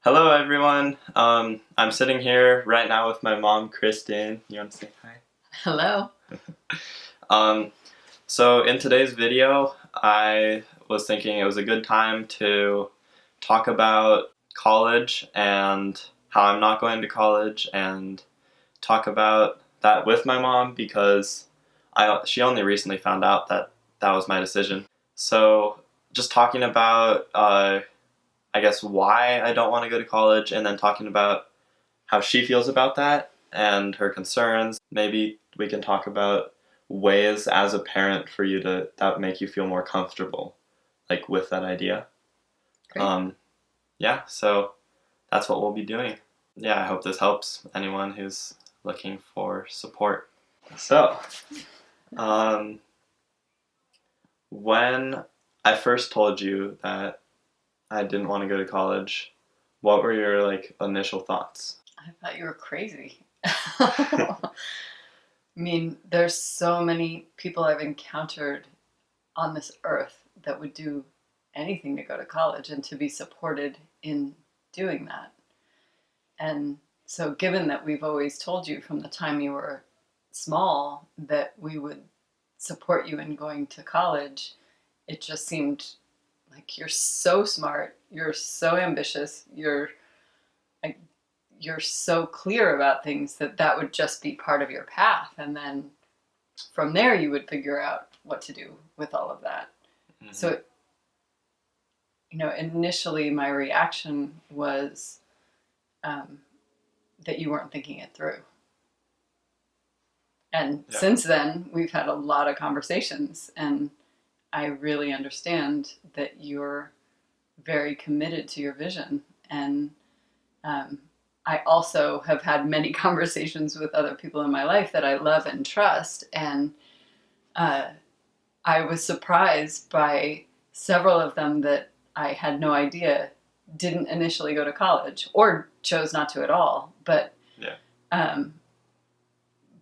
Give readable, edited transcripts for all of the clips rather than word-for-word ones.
Hello, everyone. I'm sitting here right now with my mom, Kristen. You want to say hi? Hello. Um, so in today's video, I was thinking it was a good time to talk about college and how I'm not going to college, and talk about that with my mom because she only recently found out that that was my decision. So just talking about I guess why I don't want to go to college, and then talking about how she feels about that and her concerns. Maybe we can talk about ways as a parent for you to that make you feel more comfortable, like with that idea. Great. Um, yeah, so that's what we'll be doing. Yeah, I hope this helps anyone who's looking for support. So, um, when I first told you that I didn't want to go to college, what were your initial thoughts? I thought you were crazy. I mean, there's so many people I've encountered on this earth that would do anything to go to college and to be supported in doing that. And so, given that we've always told you from the time you were small that we would support you in going to college, it just seemed like you're so smart, you're so ambitious, like you're so clear about things that that would just be part of your path, and then from there you would figure out what to do with all of that. Mm-hmm. So initially my reaction was um, that you weren't thinking it through, and Yeah. since then we've had a lot of conversations, and I really understand that you're very committed to your vision. And um, I also have had many conversations with other people in my life that I love and trust. And uh, I was surprised by several of them that I had no idea didn't initially go to college or chose not to at all. Yeah. Um,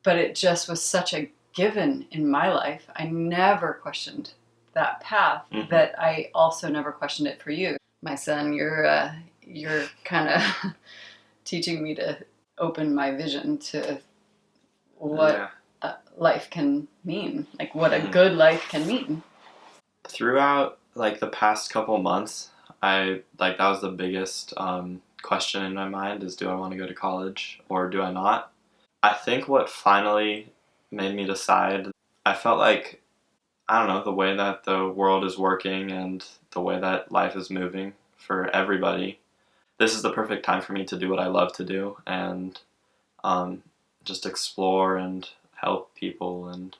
but it just was such a given in my life. I never questioned that path. Mm-hmm. That I also never questioned it for you. My son, you're kind of teaching me to open my vision to what life can mean, like what a good life can mean. Throughout the past couple months, I that was the biggest question in my mind is, do I want to go to college or do I not? I think what finally made me decide, I felt like, I don't know, the way that the world is working and the way that life is moving for everybody, this is the perfect time for me to do what I love to do, and um, just explore and help people. And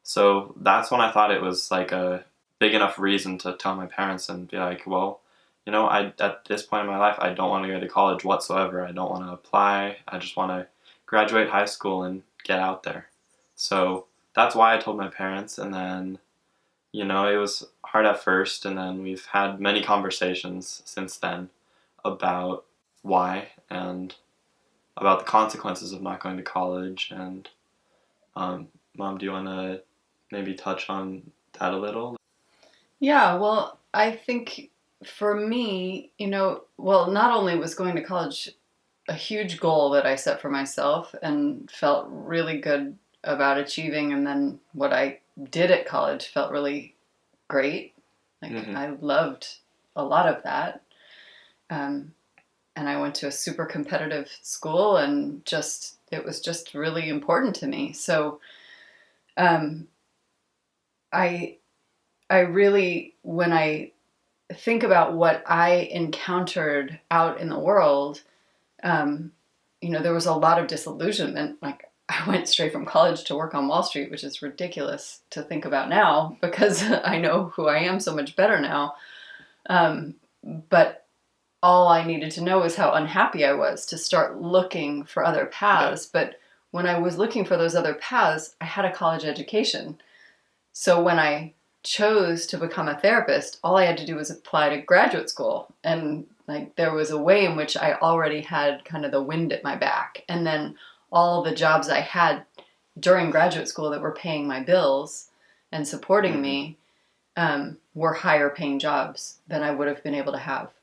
so that's when I thought it was like a big enough reason to tell my parents and be like, well, I at this point in my life, I don't want to go to college whatsoever. I don't want to apply. I just want to graduate high school and get out there. So that's why I told my parents. And then, it was hard at first, and then we've had many conversations since then about why and about the consequences of not going to college. And Mom, do you want to maybe touch on that a little? Yeah, well, I think for me, well, not only was going to college a huge goal that I set for myself and felt really good about achieving, and then what I did at college felt really great. Like I loved a lot of that. Um, and I went to a super competitive school, and it was just really important to me. So um, I I really, when I think about what I encountered out in the world, um, there was a lot of disillusionment. Like I went straight from college to work on Wall Street, which is ridiculous to think about now because I know who I am so much better now. But all I needed to know is how unhappy I was to start looking for other paths. Yeah. But when I was looking for those other paths, I had a college education. So when I chose to become a therapist, all I had to do was apply to graduate school. And there was a way in which I already had kind of the wind at my back. And then all the jobs I had during graduate school that were paying my bills and supporting me were higher paying jobs than I would have been able to have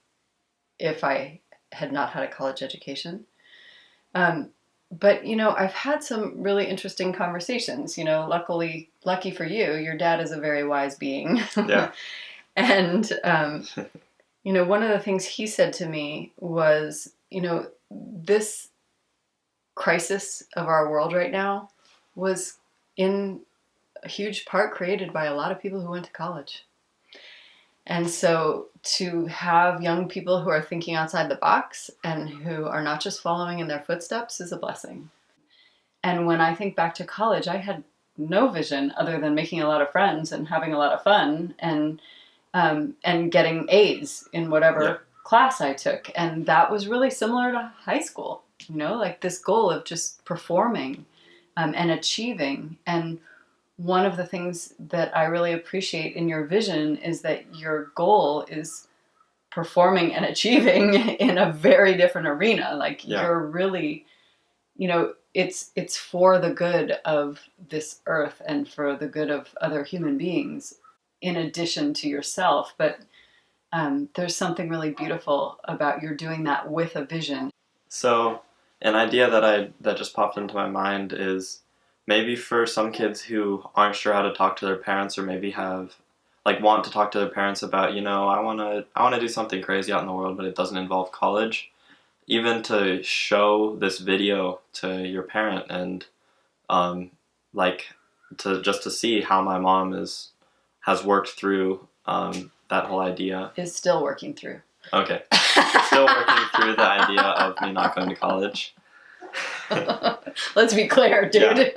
if I had not had a college education. But, I've had some really interesting conversations. Lucky for you, your dad is a very wise being. Yeah. And, one of the things he said to me was, this crisis of our world right now was in a huge part created by a lot of people who went to college. And so to have young people who are thinking outside the box and who are not just following in their footsteps is a blessing. And when I think back to college, I had no vision other than making a lot of friends and having a lot of fun and getting A's in whatever class I took. And that was really similar to high school, like this goal of just performing and achieving. And one of the things that I really appreciate in your vision is that your goal is performing and achieving in a very different arena. Like you're really, it's for the good of this earth and for the good of other human beings in addition to yourself. But there's something really beautiful about you're doing that with a vision. So an idea that just popped into my mind is maybe for some kids who aren't sure how to talk to their parents, or maybe want to talk to their parents about, I want to do something crazy out in the world, but it doesn't involve college. Even to show this video to your parent and to see how my mom has worked through that whole idea. Is still working through. Okay. Still working through the idea of me not going to college. Let's be clear, dude.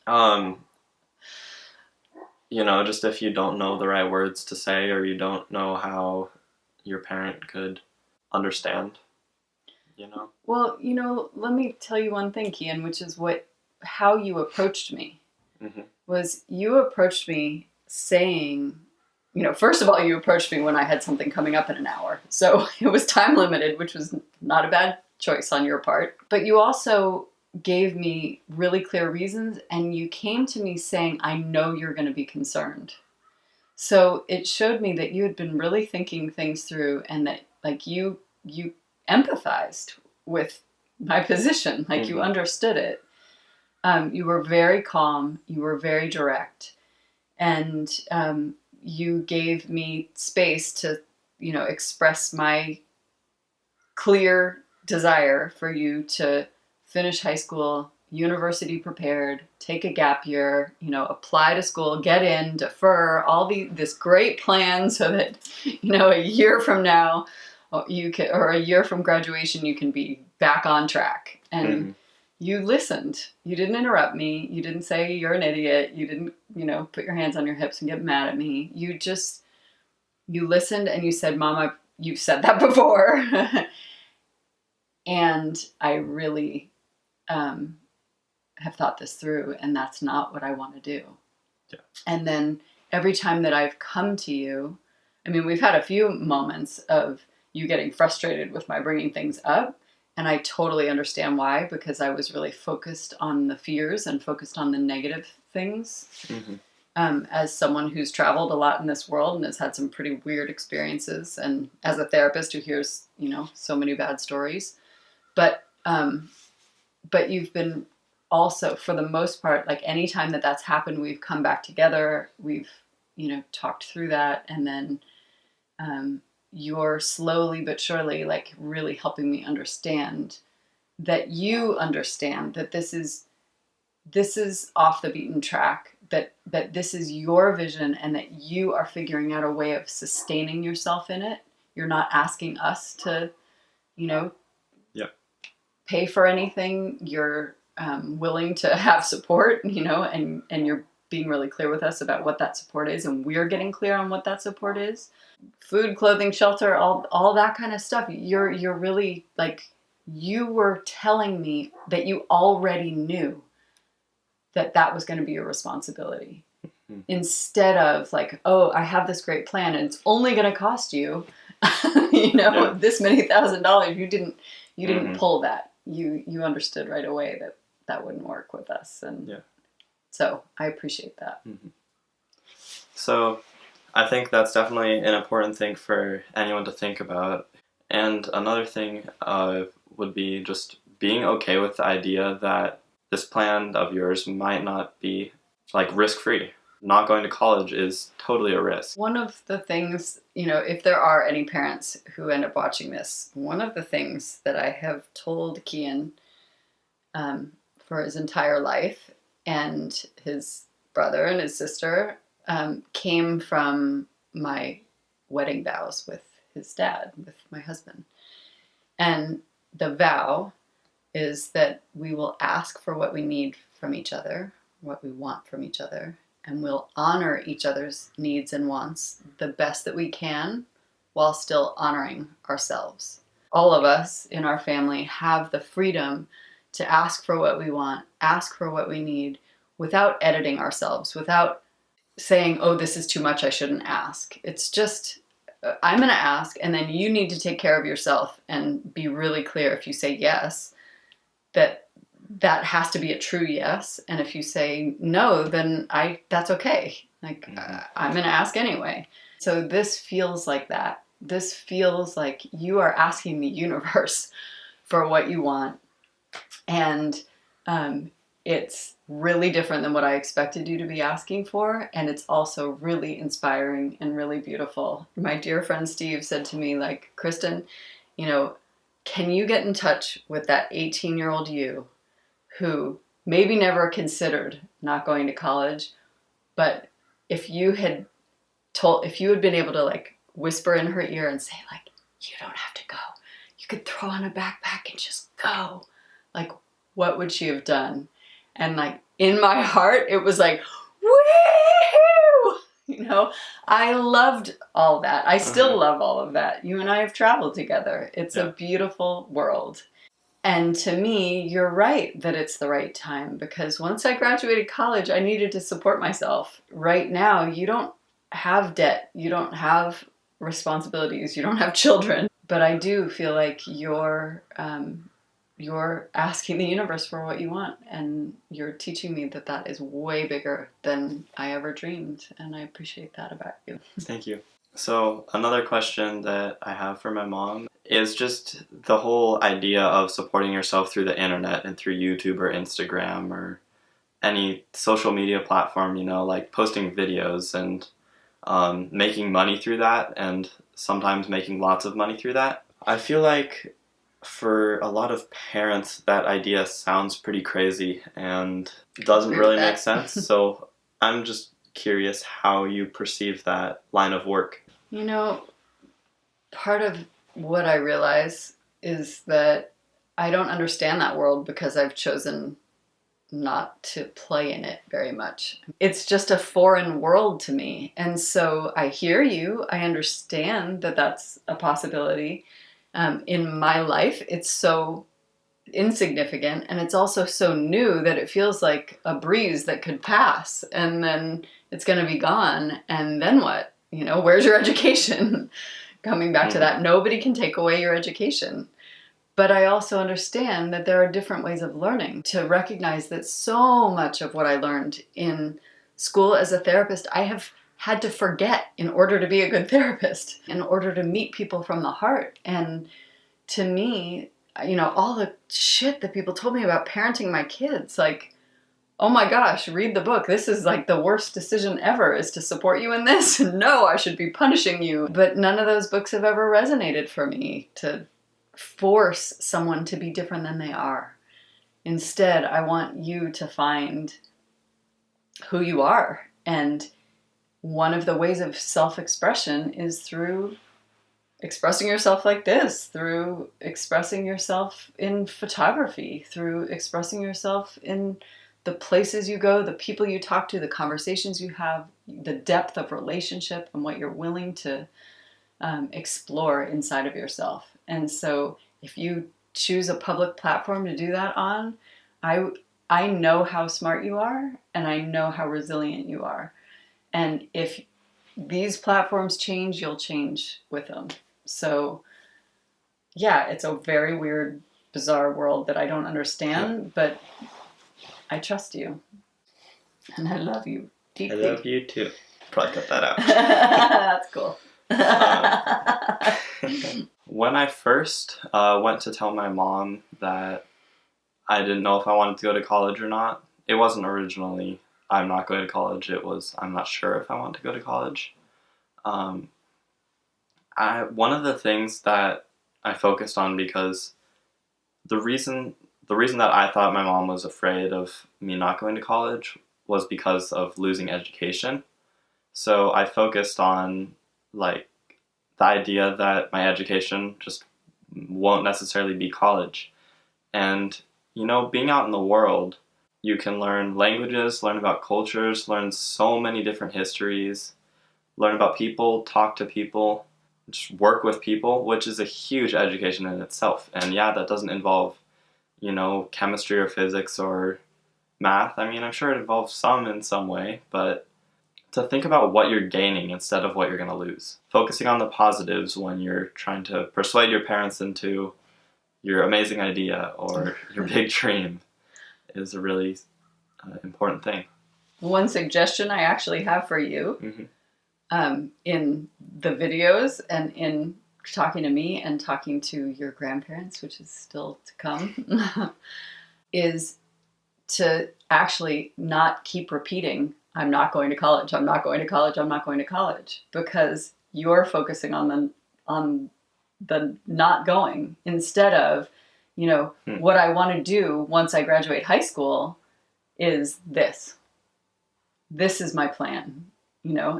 Yeah. Just if you don't know the right words to say, or you don't know how your parent could understand, Well, let me tell you one thing, Kian, which is how you approached me. Mm-hmm. Was you approached me saying, first of all, you approached me when I had something coming up in an hour. So it was time limited, which was not a bad choice on your part. But you also gave me really clear reasons, and you came to me saying, I know you're going to be concerned. So it showed me that you had been really thinking things through, and that you empathized with my position, you understood it. You were very calm, you were very direct, and you gave me space to, express my clear desire for you to finish high school, university prepared, take a gap year, apply to school, get in, defer, this great plan so that, a year from now, or a year from graduation, you can be back on track. And you listened. You didn't interrupt me. You didn't say you're an idiot. You didn't, put your hands on your hips and get mad at me. You listened and you said, Mom, you've said that before. And I really have thought this through, and that's not what I want to do. Yeah. And then every time that I've come to you, we've had a few moments of you getting frustrated with my bringing things up, and I totally understand why, because I was really focused on the fears and focused on the negative things. Mm-hmm. As someone who's traveled a lot in this world and has had some pretty weird experiences, and as a therapist who hears, so many bad stories. But you've been also, for the most part, any time that that's happened, we've come back together, we've, talked through that, and then you're slowly but surely, really helping me understand that you understand that this is off the beaten track, that this is your vision, and that you are figuring out a way of sustaining yourself in it. You're not asking us to, pay for anything. You're willing to have support, and you're being really clear with us about what that support is, and we're getting clear on what that support is. Food, clothing, shelter, all that kind of stuff. You're really, you were telling me that you already knew that was going to be your responsibility. Mm-hmm. Instead of I have this great plan and it's only going to cost you, this many $1,000s. You didn't mm-hmm. pull that. You understood right away that wouldn't work with us. And so I appreciate that. Mm-hmm. So I think that's definitely an important thing for anyone to think about. And another thing would be just being okay with the idea that this plan of yours might not be like risk-free. Not going to college is totally a risk. One of the things, if there are any parents who end up watching this, one of the things that I have told Kian for his entire life, and his brother and his sister, came from my wedding vows with his dad, with my husband. And the vow is that we will ask for what we need from each other, what we want from each other, and we'll honor each other's needs and wants the best that we can while still honoring ourselves. All of us in our family have the freedom to ask for what we want, ask for what we need, without editing ourselves, without saying, oh, this is too much, I shouldn't ask. It's just, I'm going to ask, and then you need to take care of yourself and be really clear if you say yes, that has to be a true yes. And if you say no, then that's okay. Like, I'm going to ask anyway. So this feels like that. This feels like you are asking the universe for what you want. And it's really different than what I expected you to be asking for. And it's also really inspiring and really beautiful. My dear friend Steve said to me, like, Kristen, can you get in touch with that 18-year-old you who maybe never considered not going to college, but if you had been able to like whisper in her ear and say like, you don't have to go, you could throw on a backpack and just go, like, what would she have done? And like in my heart, it was like, woo! I loved all that. I still love all of that. You and I have traveled together. It's a beautiful world. And to me, you're right that it's the right time, because once I graduated college, I needed to support myself. Right now, you don't have debt, you don't have responsibilities, you don't have children. But I do feel like you're asking the universe for what you want, and you're teaching me that is way bigger than I ever dreamed, and I appreciate that about you. Thank you. So another question that I have for my mom is just the whole idea of supporting yourself through the internet and through YouTube or Instagram or any social media platform, like posting videos and making money through that, and sometimes making lots of money through that. I feel like for a lot of parents, that idea sounds pretty crazy and doesn't really make sense. So I'm just curious how you perceive that line of work. Part of what I realize is that I don't understand that world because I've chosen not to play in it very much. It's just a foreign world to me. And so I hear you. I understand that that's a possibility. In my life, it's so insignificant, and it's also so new that it feels like a breeze that could pass, and then it's going to be gone. And then what? Where's your education? Coming back to that, nobody can take away your education. But I also understand that there are different ways of learning, to recognize that so much of what I learned in school as a therapist, I have had to forget in order to be a good therapist, in order to meet people from the heart. And to me, all the shit that people told me about parenting my kids, like, oh my gosh, read the book. This is like the worst decision ever, is to support you in this. No, I should be punishing you. But none of those books have ever resonated for me, to force someone to be different than they are. Instead, I want you to find who you are. And one of the ways of self-expression is through expressing yourself like this, through expressing yourself in photography, through expressing yourself in the places you go, the people you talk to, the conversations you have, the depth of relationship, and what you're willing to explore inside of yourself. And so if you choose a public platform to do that on, I know how smart you are, and I know how resilient you are. And if these platforms change, you'll change with them. So yeah, it's a very weird, bizarre world that I don't understand, but I trust you. And I love you deeply. I love you too. Probably cut that out. That's cool. When I first went to tell my mom that I didn't know if I wanted to go to college or not, it wasn't originally I'm not going to college. It was I'm not sure if I want to go to college. Um, one of the things that I focused on because the reason the reason that I thought my mom was afraid of me not going to college was because of losing education. So I focused on like the idea that my education just won't necessarily be college. And being out in the world, you can learn languages, learn about cultures, learn so many different histories, learn about people, talk to people, just work with people, which is a huge education in itself. And yeah, that doesn't involve, chemistry or physics or math. I mean, I'm sure it involves some in some way, but to think about what you're gaining instead of what you're going to lose. Focusing on the positives when you're trying to persuade your parents into your amazing idea or your big dream is a really important thing. One suggestion I actually have for you, in the videos and in talking to me and talking to your grandparents, which is still to come, is to actually not keep repeating, I'm not going to college, I'm not going to college, I'm not going to college, because you're focusing on the not going instead of, what I want to do once I graduate high school is this. This is my plan,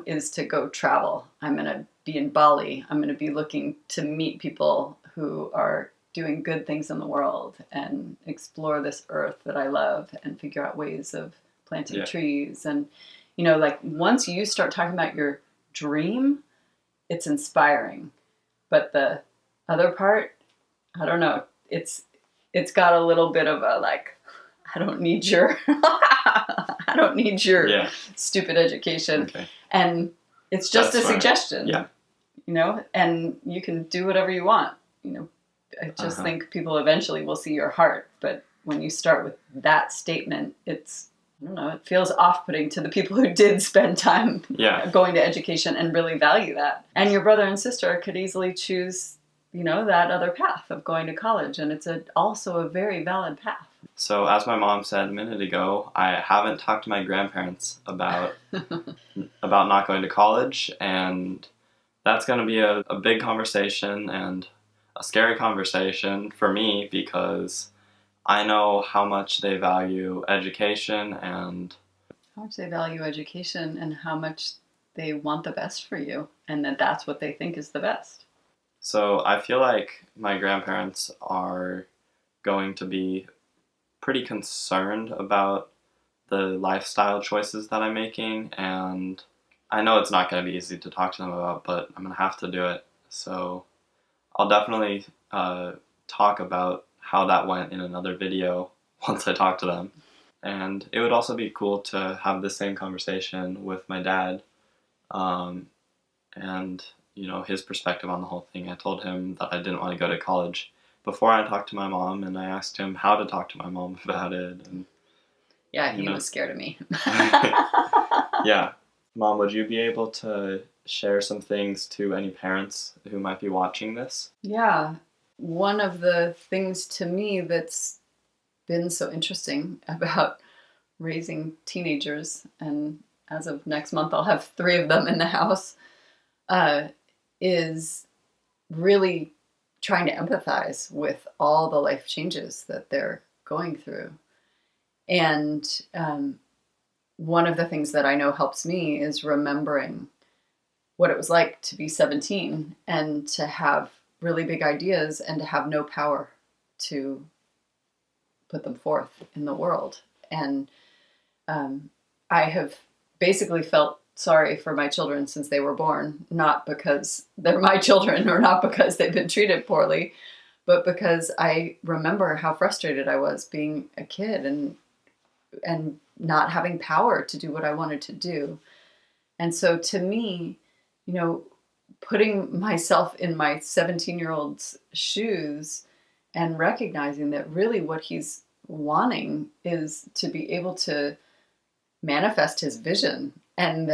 is to go travel. I'm going to be in Bali. I'm going to be looking to meet people who are doing good things in the world and explore this earth that I love and figure out ways of planting trees. And, once you start talking about your dream, it's inspiring. But the other part, I don't know, it's got a little bit of a like, I don't need your stupid education. Okay. And it's just a suggestion. Yeah. And you can do whatever you want. I just think people eventually will see your heart. But when you start with that statement, it feels off-putting to the people who did spend time going to education and really value that. And your brother and sister could easily choose, that other path of going to college. And it's also a very valid path. So as my mom said a minute ago, I haven't talked to my grandparents about not going to college, and that's going to be a big conversation and a scary conversation for me because I know how much they value education and how much they value education and how much they want the best for you, and that's what they think is the best. So I feel like my grandparents are going to be pretty concerned about the lifestyle choices that I'm making, and I know it's not going to be easy to talk to them about, but I'm going to have to do it. So I'll definitely talk about how that went in another video once I talk to them. And it would also be cool to have the same conversation with my dad and his perspective on the whole thing. I told him that I didn't want to go to college before I talked to my mom, and I asked him how to talk to my mom about it. And yeah, he was scared of me. Yeah. Mom, would you be able to share some things to any parents who might be watching this? Yeah. One of the things to me that's been so interesting about raising teenagers, and as of next month I'll have 3 of them in the house, is really trying to empathize with all the life changes that they're going through. And one of the things that I know helps me is remembering what it was like to be 17 and to have really big ideas and to have no power to put them forth in the world. And I have basically felt sorry for my children since they were born, not because they're my children or not because they've been treated poorly, but because I remember how frustrated I was being a kid and not having power to do what I wanted to do. And so to me, putting myself in my 17-year-old's shoes and recognizing that really what he's wanting is to be able to manifest his vision, and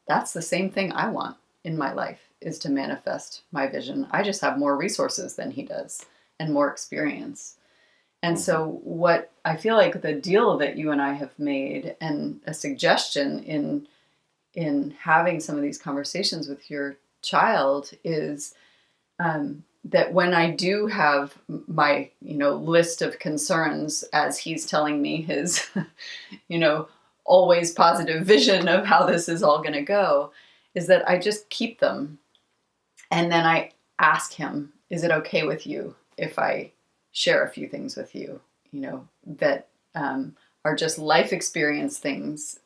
that's the same thing I want. in my life is to manifest my vision. I just have more resources than he does and more experience. And so what I feel like the deal that you and I have made, and a suggestion in having some of these conversations with your child, is that when I do have my, list of concerns as he's telling me his, always positive vision of how this is all going to go, is that I just keep them. And then I ask him, is it okay with you if I share a few things with you, that are just life experience things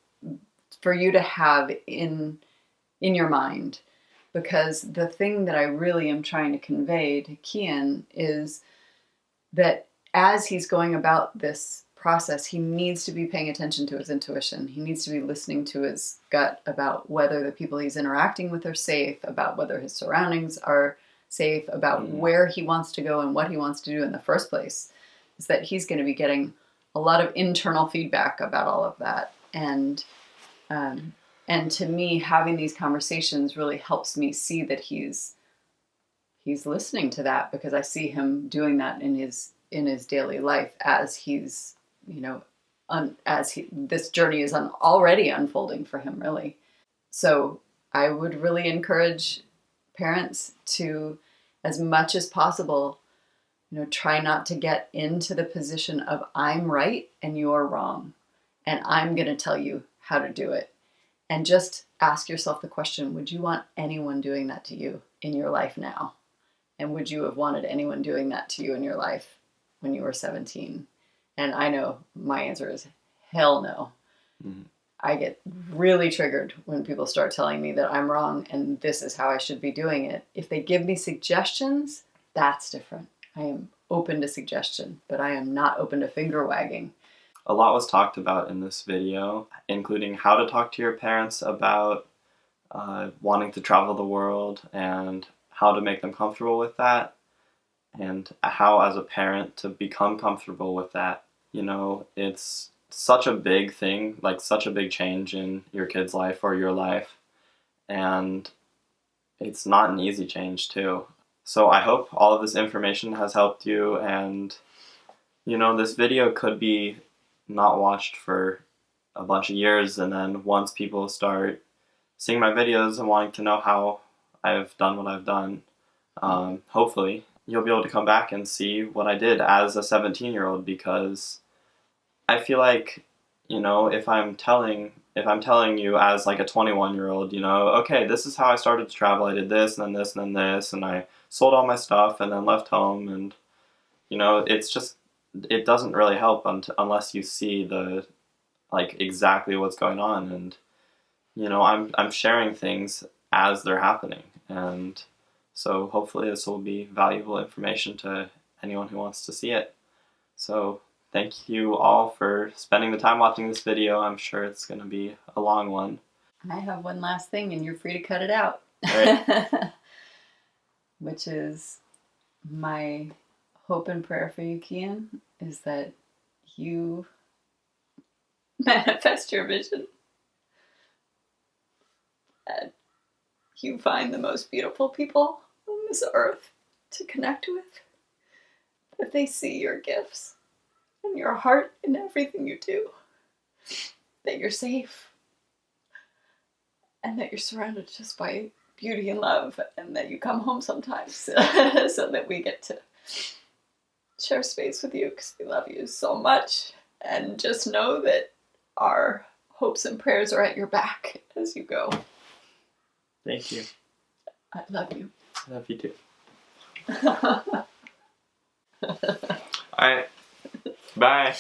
for you to have in your mind? Because the thing that I really am trying to convey to Kian is that as he's going about this process, he needs to be paying attention to his intuition. He needs to be listening to his gut about whether the people he's interacting with are safe, about whether his surroundings are safe, about where he wants to go and what he wants to do in the first place. Is that he's going to be getting a lot of internal feedback about all of that. And to me, having these conversations really helps me see that he's listening to that, because I see him doing that in his daily life as he's, this journey is already unfolding for him, really. So I would really encourage parents to, as much as possible, try not to get into the position of I'm right and you're wrong, and I'm going to tell you how to do it. And just ask yourself the question, would you want anyone doing that to you in your life now? And would you have wanted anyone doing that to you in your life when you were 17? And I know my answer is hell no. Mm-hmm. I get really triggered when people start telling me that I'm wrong and this is how I should be doing it. If they give me suggestions, that's different. I am open to suggestion, but I am not open to finger wagging. A lot was talked about in this video, including how to talk to your parents about wanting to travel the world and how to make them comfortable with that, and how as a parent to become comfortable with that. It's such a big thing, like such a big change in your kid's life or your life, and it's not an easy change too. So I hope all of this information has helped you, and this video could be not watched for a bunch of years, and then once people start seeing my videos and wanting to know how I've done what I've done, hopefully you'll be able to come back and see what I did as a 17-year-old, because I feel like, if I'm telling you as like a 21-year-old, okay, this is how I started to travel. I did this and then this and then this, and I sold all my stuff and then left home, and it's just, it doesn't really help unless you see the exactly what's going on. And I'm sharing things as they're happening, and so hopefully this will be valuable information to anyone who wants to see it. So thank you all for spending the time watching this video. I'm sure it's going to be a long one. I have one last thing, and you're free to cut it out. Right. Which is my hope and prayer for you, Kian, is that you manifest your vision. That you find the most beautiful people on this earth to connect with. That they see your gifts and your heart in everything you do. That you're safe. And that you're surrounded just by beauty and love. And that you come home sometimes so that we get to share space with you, because we love you so much. And just know that our hopes and prayers are at your back as you go. Thank you. I love you. I love you too. All right. Bye.